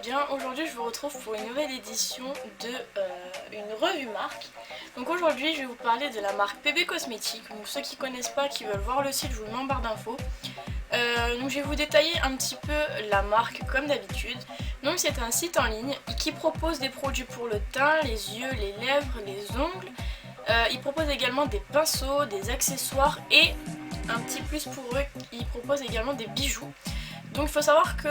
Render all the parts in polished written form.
bien, aujourd'hui je vous retrouve pour une nouvelle édition de une revue marque. Donc aujourd'hui je vais vous parler de la marque PB Cosmétiques. Donc ceux qui ne connaissent pas, qui veulent voir le site, je vous le mets en barre d'infos. Donc je vais vous détailler un petit peu la marque comme d'habitude. Donc c'est un site en ligne qui propose des produits pour le teint, les yeux, les lèvres, les ongles. Il propose également des pinceaux, des accessoires et un petit plus pour eux, il propose également des bijoux. Donc il faut savoir que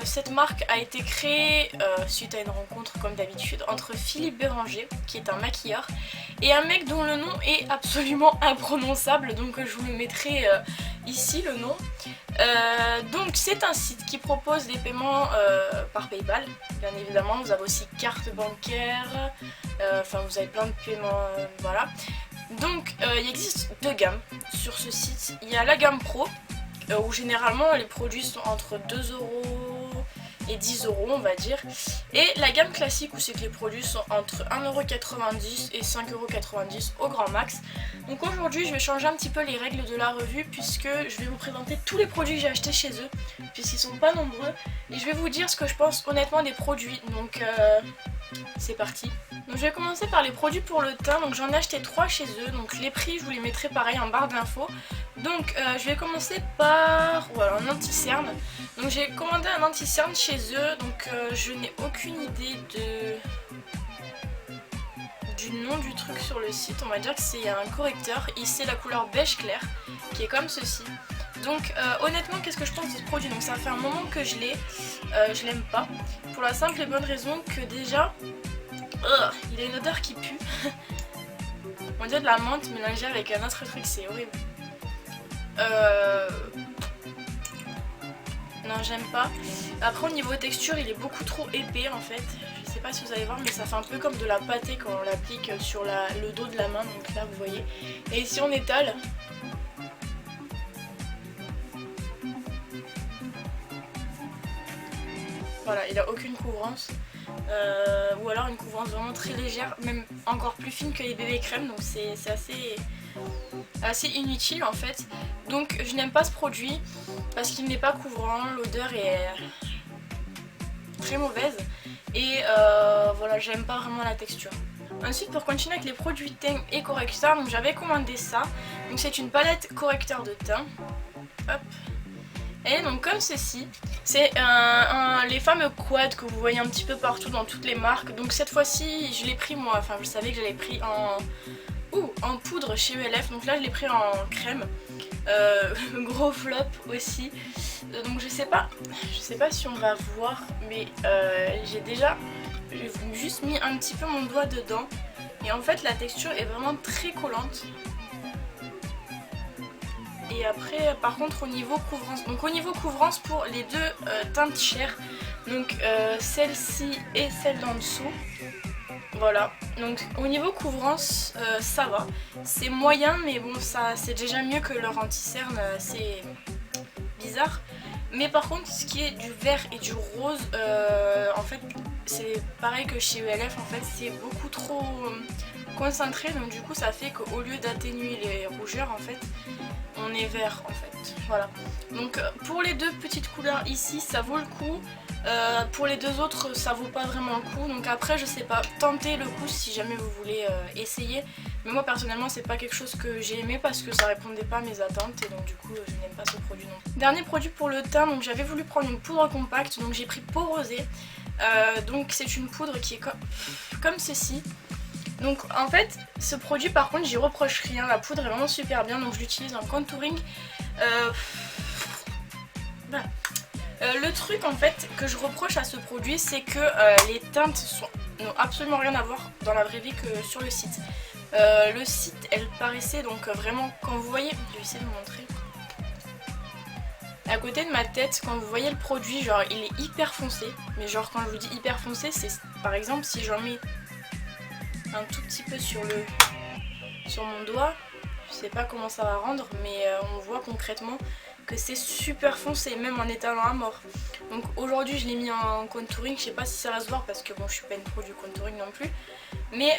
cette marque a été créée suite à une rencontre comme d'habitude entre Philippe Béranger, qui est un maquilleur, et un mec dont le nom est absolument imprononçable, donc je vous le mettrai ici le nom. Donc c'est un site qui propose des paiements par PayPal, bien évidemment. Vous avez aussi carte bancaire, enfin vous avez plein de paiements, voilà. Donc il existe deux gammes sur ce site. Il y a la gamme Pro, où généralement les produits sont entre 2 € et 10 € on va dire, et la gamme classique où c'est que les produits sont entre 1,90 € et 5,90 € au grand max. Donc aujourd'hui je vais changer un petit peu les règles de la revue, puisque je vais vous présenter tous les produits que j'ai achetés chez eux, puisqu'ils sont pas nombreux, et je vais vous dire ce que je pense honnêtement des produits. Donc c'est parti. Donc je vais commencer par les produits pour le teint. Donc j'en ai acheté 3 chez eux, donc les prix je vous les mettrai pareil en barre d'infos. Donc je vais commencer par un anti-cerne. Donc j'ai commandé un anti-cerne chez eux, donc je n'ai aucune idée du nom du truc sur le site. On va dire que c'est un correcteur et c'est la couleur beige clair qui est comme ceci. Donc honnêtement, qu'est-ce que je pense de ce produit? Donc ça fait un moment que je l'ai, je l'aime pas, pour la simple et bonne raison que déjà il a une odeur qui pue. On dirait de la menthe mélangée avec un autre truc, c'est horrible. Non, j'aime pas. Après au niveau texture il est beaucoup trop épais en fait. Je sais pas si vous allez voir, mais ça fait un peu comme de la pâtée quand on l'applique sur le dos de la main. Donc là vous voyez. Et si on étale, voilà, il a aucune couvrance. Ou alors une couvrance vraiment très légère, même encore plus fine que les bébés crèmes, donc c'est assez inutile en fait. Donc je n'aime pas ce produit parce qu'il n'est pas couvrant, l'odeur est très mauvaise et voilà, j'aime pas vraiment la texture. Ensuite, pour continuer avec les produits teint et correcteur, donc j'avais commandé ça. Donc c'est une palette correcteur de teint. Hop. Et donc comme ceci, c'est les fameux quads que vous voyez un petit peu partout dans toutes les marques. Donc cette fois-ci je l'ai pris moi, enfin je savais que je l'avais pris en poudre chez ELF. Donc là je l'ai pris en crème, gros flop aussi. Donc je sais pas si on va voir, mais j'ai déjà juste mis un petit peu mon doigt dedans. Et en fait la texture est vraiment très collante. Et après par contre au niveau couvrance, donc au niveau couvrance pour les deux teintes chères, donc celle-ci et celle d'en dessous, voilà, donc au niveau couvrance ça va, c'est moyen, mais bon ça c'est déjà mieux que leur anti-cerne, c'est bizarre. Mais par contre ce qui est du vert et du rose, en fait c'est pareil que chez ELF, en fait c'est beaucoup trop concentré, donc du coup ça fait qu'au lieu d'atténuer les rougeurs en fait on est vert en fait, voilà. Donc pour les deux petites couleurs ici ça vaut le coup, pour les deux autres ça vaut pas vraiment le coup. Donc après je sais pas, tentez le coup si jamais vous voulez essayer, mais moi personnellement c'est pas quelque chose que j'ai aimé parce que ça répondait pas à mes attentes, et donc du coup je n'aime pas ce produit non. Dernier produit pour le teint, donc j'avais voulu prendre une poudre compacte, donc j'ai pris Peau Rosée. Donc c'est une poudre qui est comme ceci. Donc en fait ce produit par contre j'y reproche rien, la poudre est vraiment super bien, donc je l'utilise en contouring. Voilà. Le truc en fait que je reproche à ce produit, c'est que les teintes n'ont absolument rien à voir dans la vraie vie que sur le site. Le site elle paraissait donc vraiment, quand vous voyez, je vais essayer de vous montrer. À côté de ma tête, quand vous voyez le produit, genre il est hyper foncé, mais genre quand je vous dis hyper foncé, c'est par exemple si j'en mets un tout petit peu sur mon doigt, je sais pas comment ça va rendre, mais on voit concrètement que c'est super foncé, même en étalant à mort. Donc aujourd'hui je l'ai mis en contouring, je sais pas si ça va se voir parce que bon je suis pas une pro du contouring non plus. Mais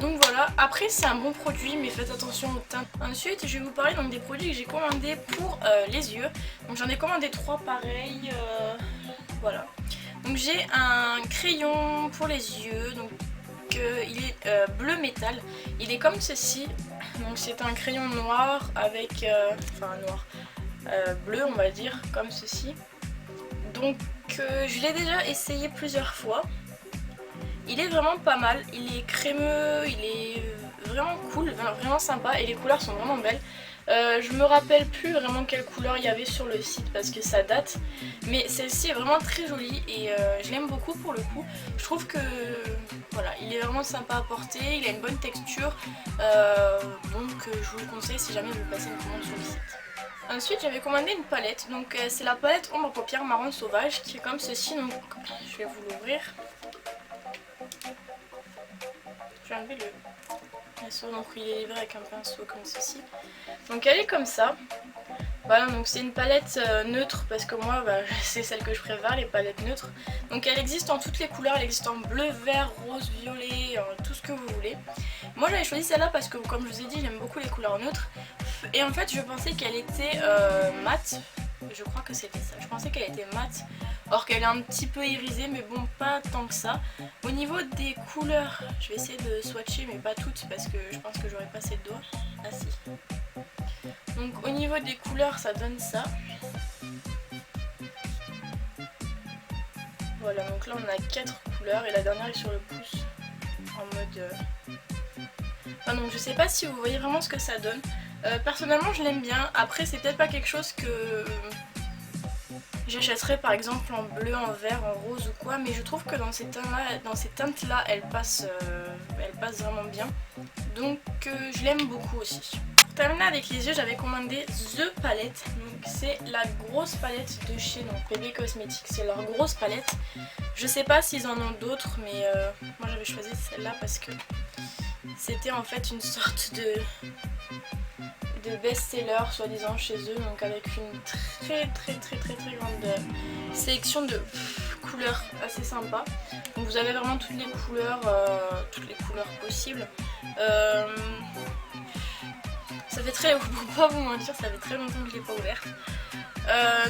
donc voilà, après c'est un bon produit, mais faites attention au teint. Ensuite je vais vous parler donc des produits que j'ai commandés pour les yeux. Donc j'en ai commandé 3 pareils, voilà. Donc j'ai un crayon pour les yeux, donc il est bleu métal, il est comme ceci, donc c'est un crayon noir avec, bleu on va dire, comme ceci. Donc je l'ai déjà essayé plusieurs fois, il est vraiment pas mal, il est crémeux, il est vraiment cool, vraiment sympa et les couleurs sont vraiment belles. Je me rappelle plus vraiment quelle couleur il y avait sur le site parce que ça date, mais celle-ci est vraiment très jolie et je l'aime beaucoup pour le coup. Je trouve que voilà, il est vraiment sympa à porter, il a une bonne texture, donc je vous le conseille si jamais vous passez une commande sur le site. Ensuite j'avais commandé une palette, donc c'est la palette ombre à paupières marron sauvage qui est comme ceci, donc je vais vous l'ouvrir. Je vais enlever le pinceau, donc il est livré avec un pinceau comme ceci. Donc elle est comme ça. Voilà, donc c'est une palette neutre parce que moi c'est celle que je préfère, les palettes neutres. Donc elle existe en toutes les couleurs, elle existe en bleu, vert, rose, violet, tout ce que vous voulez. Moi j'avais choisi celle-là parce que comme je vous ai dit j'aime beaucoup les couleurs neutres. Et en fait je pensais qu'elle était mate, je crois que c'était ça, je pensais qu'elle était mate. Or qu'elle est un petit peu irisée mais bon pas tant que ça. Au niveau des couleurs, je vais essayer de swatcher mais pas toutes parce que je pense que j'aurais pas assez de doigts. Ah si. Donc au niveau des couleurs ça donne ça. Voilà, donc là on a 4 couleurs et la dernière est sur le pouce en mode... Ah, donc je sais pas si vous voyez vraiment ce que ça donne. Personnellement je l'aime bien, après c'est peut-être pas quelque chose que j'achèterais par exemple en bleu, en vert, en rose ou quoi, mais je trouve que dans ces teintes-là, elle passe vraiment bien. Donc je l'aime beaucoup aussi. Pour terminer avec les yeux, j'avais commandé The Palette. Donc c'est la grosse palette de chez PB Cosmetics, c'est leur grosse palette. Je sais pas s'ils en ont d'autres, mais moi j'avais choisi celle-là parce que c'était en fait une sorte de best-seller soi-disant chez eux, donc avec une très grande sélection de couleurs assez sympa. Donc vous avez vraiment toutes les couleurs possibles. Ça fait très, pour pas vous mentir, ça fait très longtemps que je l'ai pas ouverte.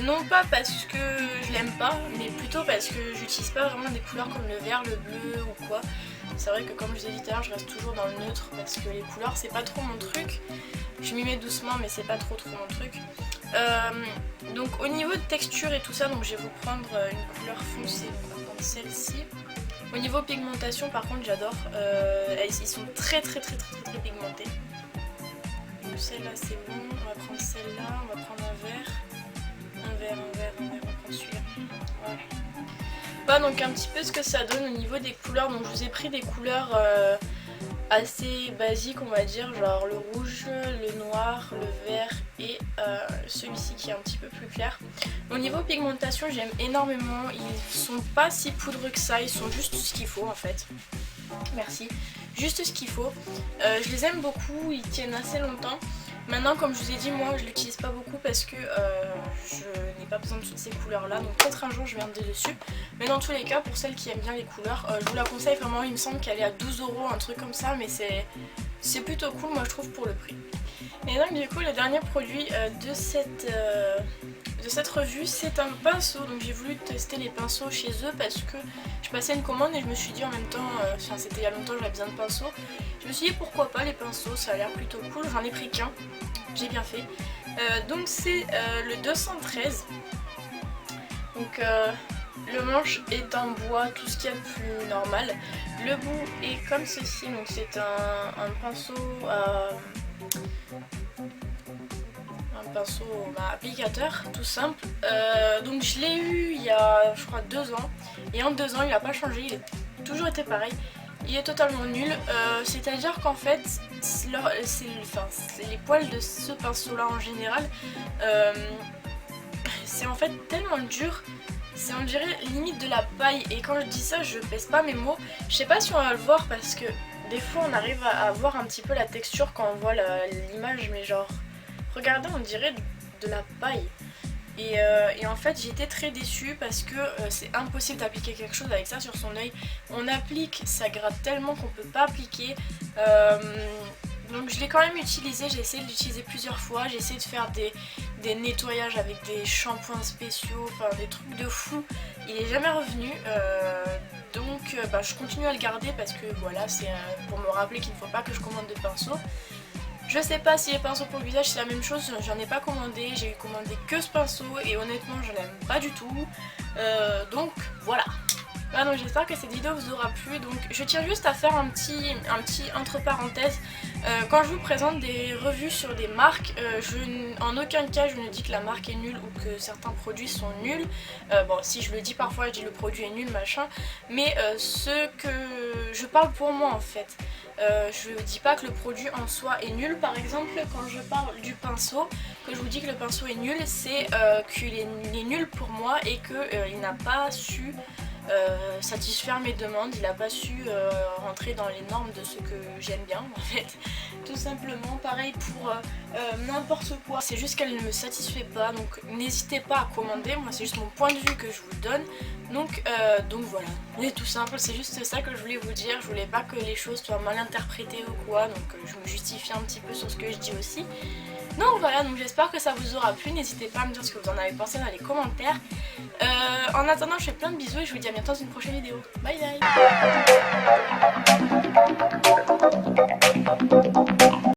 Non pas parce que je l'aime pas, mais plutôt parce que j'utilise pas vraiment des couleurs comme le vert, le bleu ou quoi. C'est vrai que comme je vous ai dit tout à l'heure, je reste toujours dans le neutre parce que les couleurs c'est pas trop mon truc. Je m'y mets doucement mais c'est pas trop mon truc. Donc au niveau de texture et tout ça, donc je vais vous prendre une couleur foncée, donc on va prendre celle-ci. Au niveau pigmentation par contre j'adore, ils sont très pigmentés. Donc celle-là c'est bon, on va prendre celle-là, on va prendre un vert, on va prendre celui-là. Voilà. Voilà donc un petit peu ce que ça donne au niveau des couleurs, donc je vous ai pris des couleurs assez basiques on va dire, genre le rouge, le noir, le vert et celui-ci qui est un petit peu plus clair. Au niveau pigmentation j'aime énormément, ils sont pas si poudreux que ça, ils sont juste ce qu'il faut en fait. Merci, juste ce qu'il faut. Je les aime beaucoup, ils tiennent assez longtemps. Maintenant comme je vous ai dit, moi je l'utilise pas beaucoup parce que je n'ai pas besoin de toutes ces couleurs là, donc peut-être un jour je viendrai dessus. Mais dans tous les cas, pour celles qui aiment bien les couleurs, je vous la conseille vraiment, il me semble qu'elle est à 12 €, un truc comme ça, mais c'est plutôt cool moi je trouve pour le prix. Et donc du coup le dernier produit de cette revue c'est un pinceau, donc j'ai voulu tester les pinceaux chez eux parce que je passais une commande et je me suis dit en même temps, enfin c'était il y a longtemps j'avais besoin de pinceaux, je me suis dit pourquoi pas les pinceaux, ça a l'air plutôt cool, j'en ai pris qu'un, j'ai bien fait. Donc c'est le 213, donc le manche est en bois, tout ce qu'il y a de plus normal, le bout est comme ceci, donc c'est un pinceau applicateur tout simple. Donc je l'ai eu il y a je crois 2 ans et en 2 ans il n'a pas changé, il a toujours été pareil, il est totalement nul, c'est à dire qu'en fait les poils de ce pinceau là en général c'est en fait tellement dur, c'est on dirait limite de la paille, et quand je dis ça je pèse pas mes mots, je sais pas si on va le voir parce que des fois on arrive à voir un petit peu la texture quand on voit l'image, mais genre regardez, on dirait de la paille. Et en fait j'étais très déçue parce que c'est impossible d'appliquer quelque chose avec ça sur son œil. On applique, ça gratte tellement qu'on peut pas appliquer. Donc je l'ai quand même utilisé, j'ai essayé de l'utiliser plusieurs fois, j'ai essayé de faire des nettoyages avec des shampoings spéciaux, enfin des trucs de fou. Il est jamais revenu, donc je continue à le garder parce que voilà, c'est pour me rappeler qu'il ne faut pas que je commande de pinceaux. Je sais pas si les pinceaux pour le visage c'est la même chose, j'en ai pas commandé, j'ai commandé que ce pinceau et honnêtement je l'aime pas du tout, donc voilà. Voilà, donc j'espère que cette vidéo vous aura plu. Donc je tiens juste à faire un petit entre parenthèses. Quand je vous présente des revues sur des marques, en aucun cas je ne dis que la marque est nulle ou que certains produits sont nuls. Bon, si je le dis parfois, je dis le produit est nul machin, mais ce que je parle pour moi en fait. Je ne dis pas que le produit en soi est nul. Par exemple, quand je parle du pinceau, que je vous dis que le pinceau est nul, c'est qu'il est nul pour moi et qu'il n'a pas su satisfaire mes demandes, il n'a pas su rentrer dans les normes de ce que j'aime bien en fait, tout simplement. Pareil pour n'importe quoi, c'est juste qu'elle ne me satisfait pas, donc n'hésitez pas à commander, moi c'est juste mon point de vue que je vous donne, donc voilà, c'est tout simple, c'est juste ça que je voulais vous dire, je voulais pas que les choses soient mal interprétées ou quoi, donc je me justifie un petit peu sur ce que je dis aussi. Donc voilà, donc j'espère que ça vous aura plu, n'hésitez pas à me dire ce que vous en avez pensé dans les commentaires. En attendant, je fais plein de bisous et je vous dis à bientôt dans une prochaine vidéo. Bye bye.